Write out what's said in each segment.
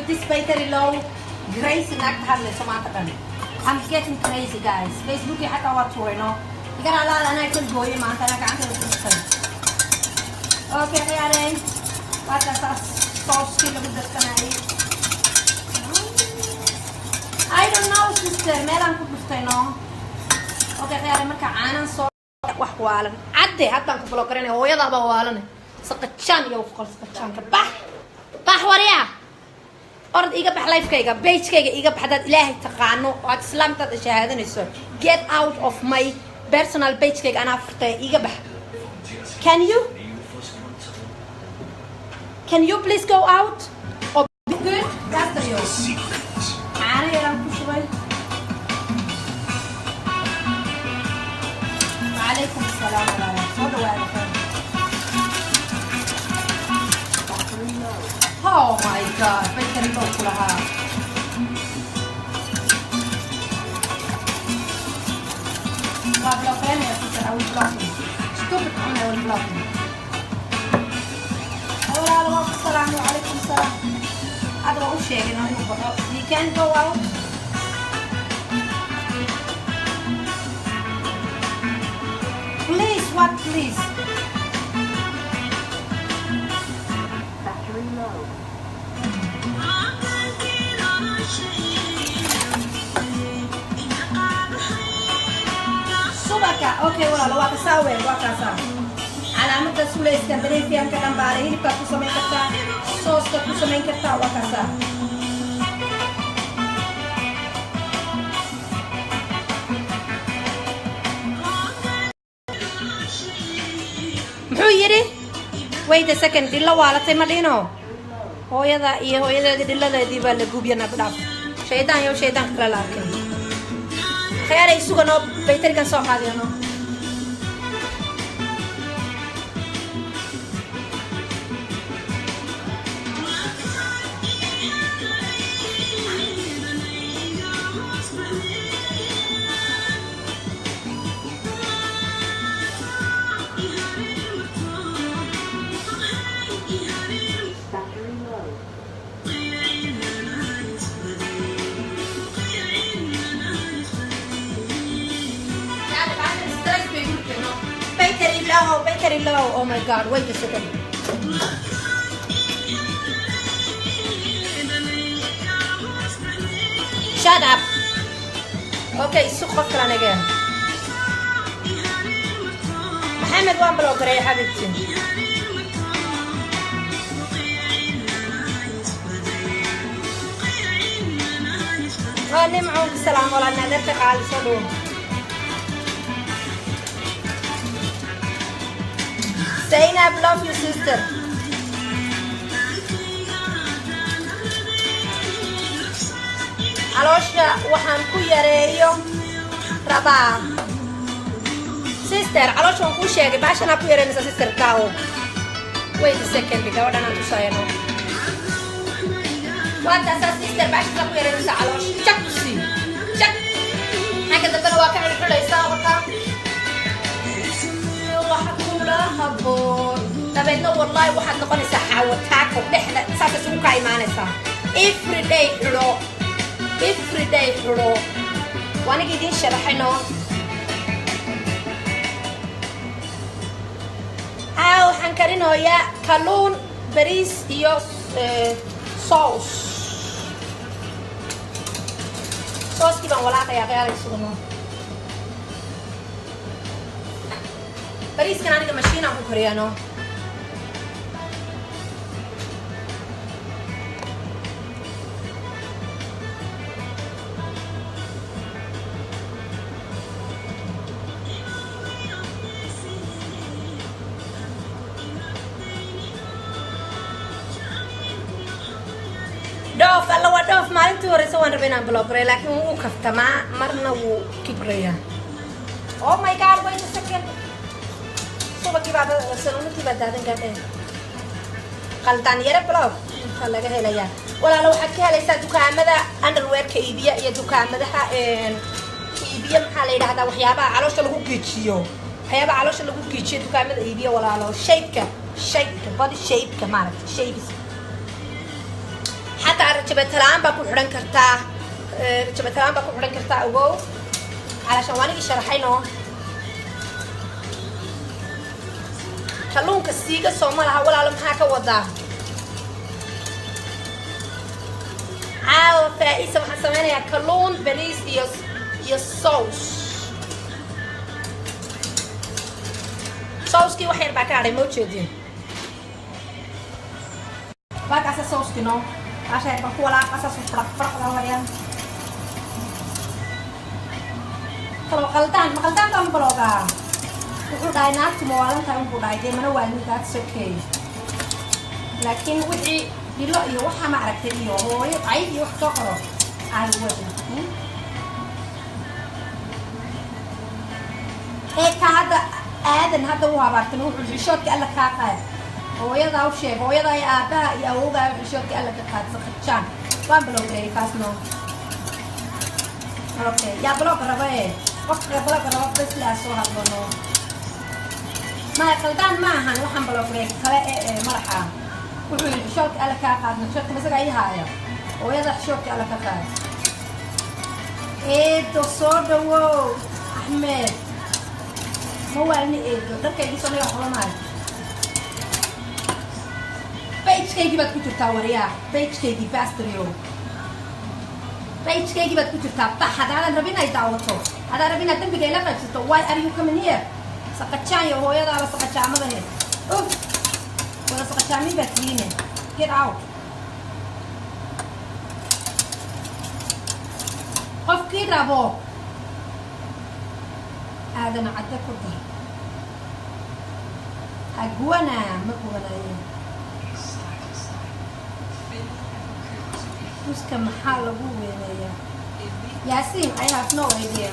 this battery low. Grace naagta hadlayso maanta dhan. I'm getting crazy guys. Facebook xataa waa tuurayno. Igana la anaa kul gooyay maanta anaa gacanta ku xirtay. Okay khiyareen. Waa taas sauce lagu darsanayay. I don't know sister meelaan ku dhuftay no. Okay khiyareen marka caanan soo wax waalan. Cadde haddaan ku block gareynay hooyadaaba waalan. Saqachan iyo qolsaqachan ka bax wariya. أرد إيجا بحلايف كيجا بيج كيجا إيجا بحداد إلهي تقانو وإسلام تشهادة نسوا get out of my personal page كيجا أنا فرت إيجا بح can you please go out or be good that's the real أنا يرام كشوي وعليكم السلام ورحمة الله وبركاته Oh my god, perché ritocco la cara. Va a bloccare sarà un blocking. Stupid non è un blocking. Allora, assalamu alaikum salam. Adoro uscire, no? You can go out. Please, what please? Okay, wala waa ka saawe waa ka saa calaamada suulayska bareefiyan ka dhanbaare hilibka ku samayn kartaa sooska ku samayn kartaa waa ka saa muxuu yiri wait a second dilla waalatay ma dhino hooyada iyo hooyadeeda dhilladeedii baa la guubiyana dhaaf shaydaan iyo shaydaan kala laakay خيار يسوق أنا بيتري كان صاح هذا أنا battery low. Oh my god, wait a second. Shut up. Okay, سوق فكرة again. محمد وين بلوجر يا حبيبتي؟ غالي معوك السلام ولا نادرتك على الصدور. Zainab, love you sister. Alosha waxaan ku yareeyo rabaa. Sister, alosha waan ku sheegay baashana ku yareynaysa sister taawo. Wait a second, gabadhan aan tusayno. Wanta sa sister baashana ku yareynaysa alosha. Check si. Check. Xagga dambana waa ka xidhaysaa wata. habboon dabeedna wallahi waxaad noqonaysaa xaawataako dhexda saas isugu ka imaanaysaa everyday xulo waaniga idiin sharaxayno waxaan karinoyaa kalluun bariis iyo sooskii baan walaaqayaa qiyaalaysuguno bariiskan aniga mashiinaan ku kariyano dhoof alla waa dhoof maalintii horeysa waan rabay inaan blockray laakiin wuu kaftamaa marna wuu kibraya oh my god wait a second subaki baad salonti baad daadan gaadhay qaldan yara block waxa laga helayaa walaalo waxaad ka helaysaa dukaamada underwear-ka iibiya iyo dukaamadaha iibiya maxaa la yiraahdaa waxyaabaha caloosha lagu geejiyo waxyaabaha caloosha lagu geejiyo dukaamada iibiya walaalo shape-ka body shape-ka maaragtay shapes حتى rajabatalaan baa ku xidhan kartaa rajabatalaan baa ku xidhan kartaa ogow علشان وانا شرحينه kalluunka siiga Soomaaliha walaalo maxaa ka wadaa caawa faa'iisa waxaan sameynayaa kalluun bariis iyo sauce wax yar baa ka hadhay ma ujeedin baa kaasa sauce no asha yar baa ku walaaqasa farqada wariyaan kalau qaldan kan bloga wuxuu dhahay naagtu mawaalantaa unbuu dhahay dee mana waalin that's okay laakiin wixii dilo iyo waxaa ma aragtay iyo hooyo cayb iyo wax soo qoro aan wadin ka hadda aadan hadda u habaartan wuxuu xishoodka alla kaa qaad hooyadaa u sheeg hooyadaa iyo aabbaha iyo awowgaa xishoodka alla ka qaad saqajaan waan blogay kaasno okay yaa blog raba qofka blog raba bes laa soo hadlano ما قلدان معها وحن بلوغريك كلا مرحا وحول شوك على كاقادنا شوك مسك أي هاي ويضح شوك على كاقاد إيدو صودو أحمد مو علني إيدو تركي بيصوني وحرمات بيتش كيكي بتكتر تاوريا بيتش كيكي باستريو بيتش كيكي بتكتر تابطح هذا ربنا يدعوته هذا ربنا تنبقى إلا فجتو why are you coming here سقطان يا هو يدا على سقطان ما ده أوف ولا سقطان مين بترينه get out قف كده بو هذا أنا عدك كده أجوانا ما جوانا بس كم حال أبوه يا ياسين I have no idea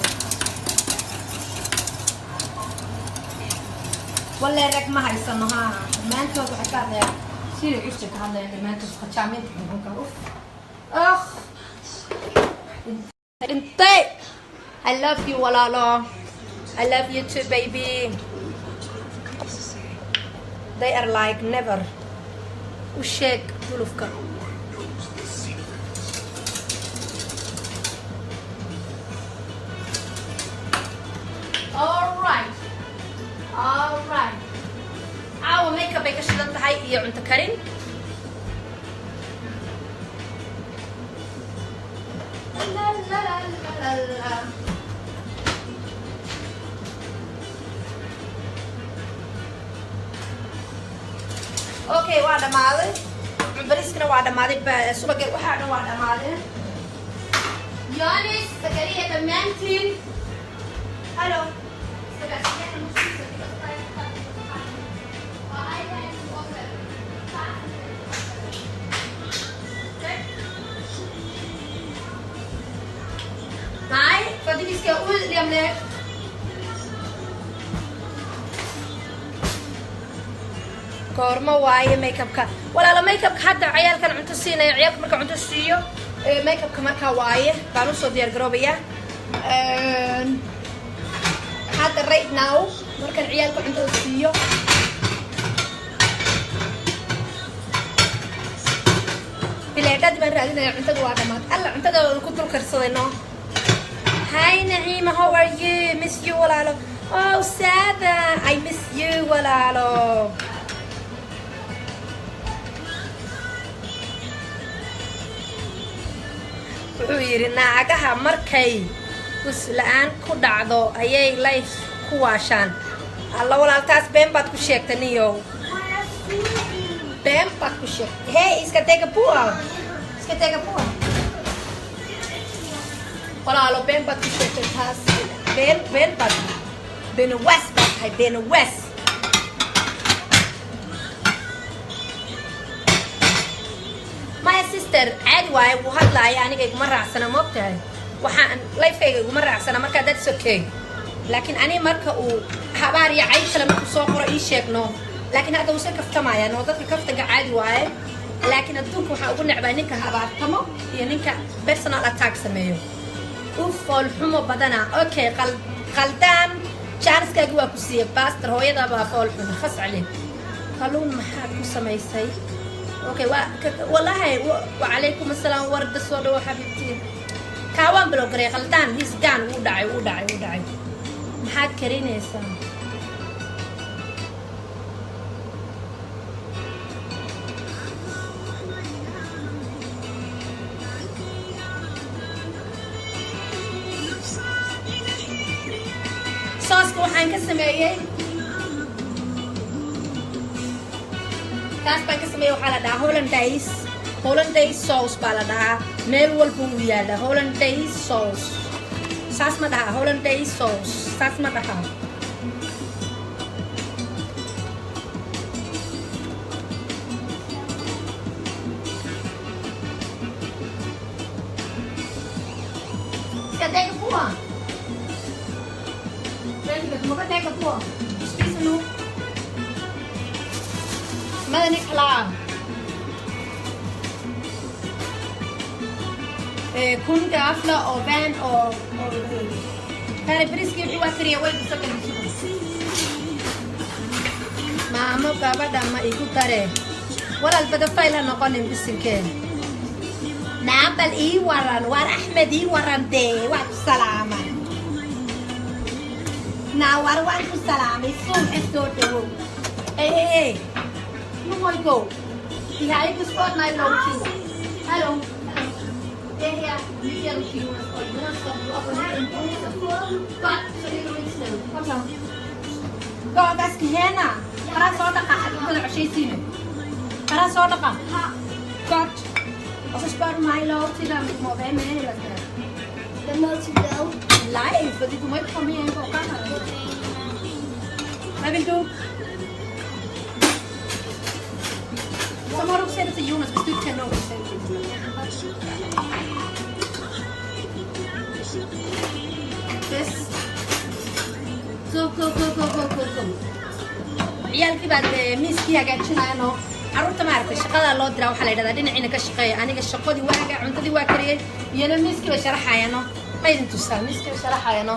ولا رك ما هيسمها ما أنتوا بحكي هذا شيء عشت هذا اللي ما أنتوا سقطان تحبون أوف أخ أنت I love you ولا I love you too baby they are like never وشيك دولفكر alright alright عاو ميك اب كشدان تحي iyo cunto karin la la la la okay waa dhamaaday bariiskana waa dhamaaday subaga waxa dhan waa dhamaaday Yanis Zakariya dhammaantiin hello Nei, for vi skal ud lige om lidt. Goorma waaye makeup-ka. Walaalo makeup-ka hadda ciyaalkan cunto siinay, ciyaalka marka cunto siiyo, makeup-ka marka waaye baan u soo diyaar garoobaya. Hadda right now markan ciyaalka cunto siiyo. Bileedad baan raadinaya cuntada waa dhamaad. Alla cuntada ku dul karsadayno. Hi Naima, how are you? Miss you walaalo. Oh Sada, I miss you walaalo. Wuxuu yiri naagaha markay kuslaan ku dhacdo ayay life ku waashaan. Alla walaaltaas been baad ku sheegtay niyow. Been baad ku sheegtay. Hey, iska tega buuha. Iska tega buuha. walaalo been baad ku sheegtay taas been baad been west baad tahay been west my sister caadi waaye wuu hadlaaya aniga iguma raacsana moogtahay waxaan lifekayga iguma raacsana markaa that's okay laakiin ani marka uu habaar iyo cayb kale markuu soo qoro ii sheegno laakiin hadda wuu iska kaftamayaan oo dadka kaftaga caadi waaye laakiin adduunka waxaa ugu necbaa ninka habaartamo iyo ninka personal attack sameeyo ufol xumo badana okay qaldaan jaaniskaaga waa ku siiyay pastor hooyada baa fool xun khas cali kalluun maxaad ku samaysay اوكي والله وعليكم السلام ورد الصودا وحبيبتي كاوان بلوغري غلطان هيس جان ودعي محاد كرينيسا صوصك waxaan ka sameeyay kaas baan ka sameeyay waxaa la dhahaa hollandaise sauce baa la dhahaa meel walba uu yaala hollandaise sauce saas ma dhahaa hollandaise sauce saas ma dhahaa iska dega kuwa Moga tega po. Spisa no. Madani kala. Kun gafla och van och här är briski du att kriya väl så kan du. Mamma baba damma ikutare. Wala albada fayla noqon bisinken. Nabal I waran war Ahmed I waran de wa salama. Now what do I do salami? Soon as do the room. Hey. No more go. The high to spot my long queue. Hello. Hey here. You can queue. You want some of the but so you don't know. Come on. Go بس هنا. خلاص صوتك كل 20 سنة. خلاص صوتك. Got. Och så spør du mig lov til at du må være med eller hvad? Den må til lov. Live, fordi du må ikke komme ind på kameraet. Hvad vil du? Så må du sætte til Jonas, hvis du ikke kan nå det selv. Yes. Go. ciyaalkii baad miiskii hagaajinayno carruurta maaragtay shaqada loo diraa waxaa la yidhahdaa dhinacina ka shaqeeya aniga shaqadii waaga cuntadii waa kariyey iyana miiskii bay sharaxayano ma idin tusaa miiskii bay sharaxayano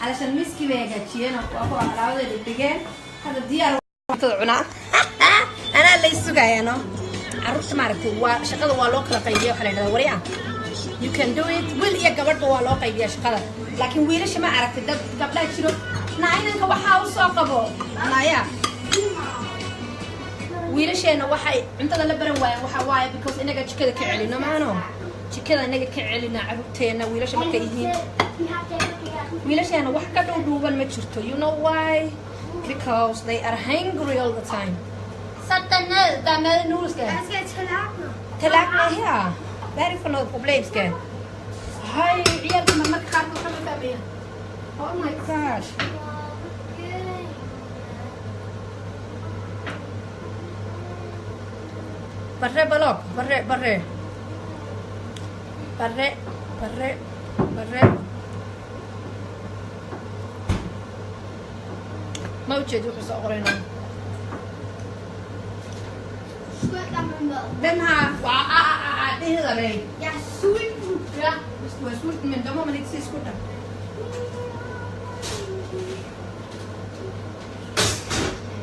علشان miiskii bay hagaajiyeen waa kuwa alaabadeeda dhigeen hadda diyaar cuntada cunaa anaa lay sugayano carruurta maaragtay waa shaqada waa loo kala qaybiya waxaa la yidhahdaa wariya you can do it wiil iyo gabadhba waa loo qaybiyaa shaqada laakiin wiilasha ma aragtay dad gabdhaa jiro naainanka waxaa u soo qabo naaya wiilasheena waxay cuntada la baran waayeen waxa waaye because inaga jikada ka celino maano jikada inaga ka celina carruurteena wiilasha markay yihiin wiilasheena wax ka dhuuban ma jirto you know why because they are hungry all the time satana damel nuuska talaaqna hiya very fun of problems ke hay ciyaalka marka qaar ka fahmaya oh my gosh barre balok barre ما وجد وحصة أغرينا دمها وعاده غري يا سويت يا سويت من دمه من يكسي سكوتا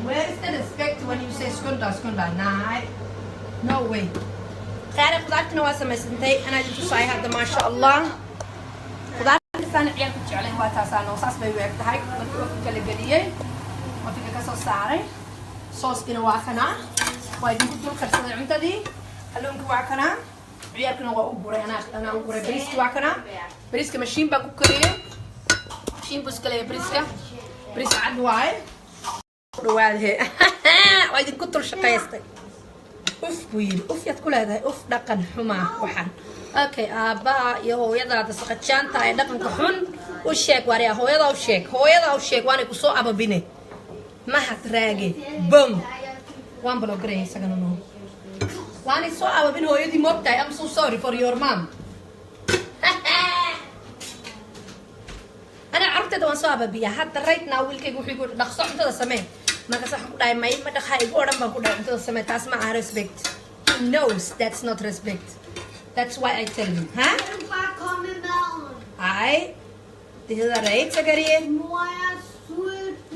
Where is the respect when you say skunda nah no way خير خضارتنا واسمة سنتي أنا جبت صاي هذا ما شاء الله خضار كسان عيال كنت عليه واتاسان وصاص بيوقت هاي وفي كالجلية وفي كاسو ساري صوص كنا واكنا وايدين كنتوا كرسنا عمتا دي خلوهم كواكنا عيال كنا وأقوري أنا أقوري بريسك واكنا بريسك ماشين باكو كريه ماشين بوسكلي بريسك عد واي رواد هي وايدين كنتوا شقيستي أوف ويل أوف يتقول هذا أوف دقن حما وحن أوكي أبا يهو يدا تسقطشان تاي دقن كحن وشيك واريا هو يدا وشيك وأنا كسو أبا بيني ما هتراجع بوم وان بلو جري سكانو وأنا سو أبا بين هو يدي موتاي I'm so sorry for your mom أنا عرفت ده وان سو أبا بيا حتى right now ويل كي يقول دخصو أنت ده سمين ما كسر حقول ما يمدح هاي قرن بقول أنت سمعت أسمع respect. He knows that's not respect. That's why I tell him. ها؟ I. Det hedder rätt Zakaria.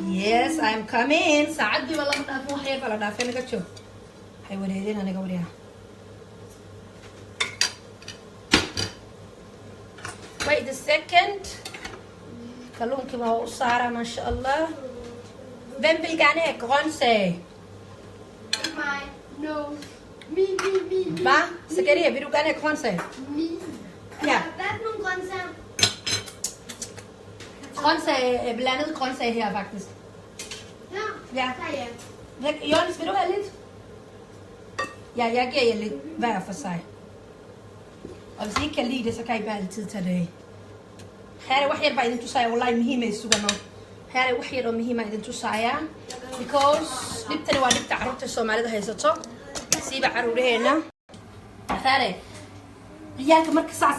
Yes, I'm coming. ساعد والله من أفوح حيف على دافع نكتشو. هاي وليدين أنا قوليها. Wait a second. كلون كما هو صار ما شاء الله. Hvem vil gerne have grøntsag? Mig. No. Me. Hvad? Zakaria, vil du gerne have grøntsag? Me. Ja. Hvad for nogle grøntsager? Grøntsag, blandet grøntsag her faktisk. Ja. Ja. Jonas, vil du have lidt? Ja, jeg giver jer lidt hver for sig. Og hvis I ikke kan lide det, så kan I bare altid tage det af. Her er wax yar baa idin tusaya wallahi muhiim ay sugano. Her er wax yar oo muhiim ah idin tusaya because dhibtani waa dhibta carruurta Soomaalida haysato siiba carruuraheena. Akhare ciyaalka marka saas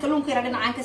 kalluunka yar dhinacaan ka